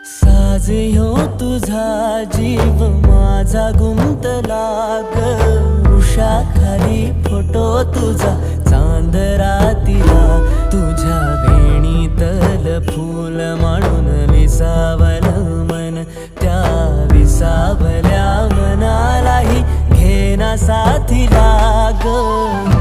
साज ह्यो तुझा जीव माझा गुंतला ग उषाखाली फोटो तुझा चांदरातीला तुझ्या वेणीतल फूल म्हणून विसावलं मन त्या विसावल्या मनालाही घेना साथीला ग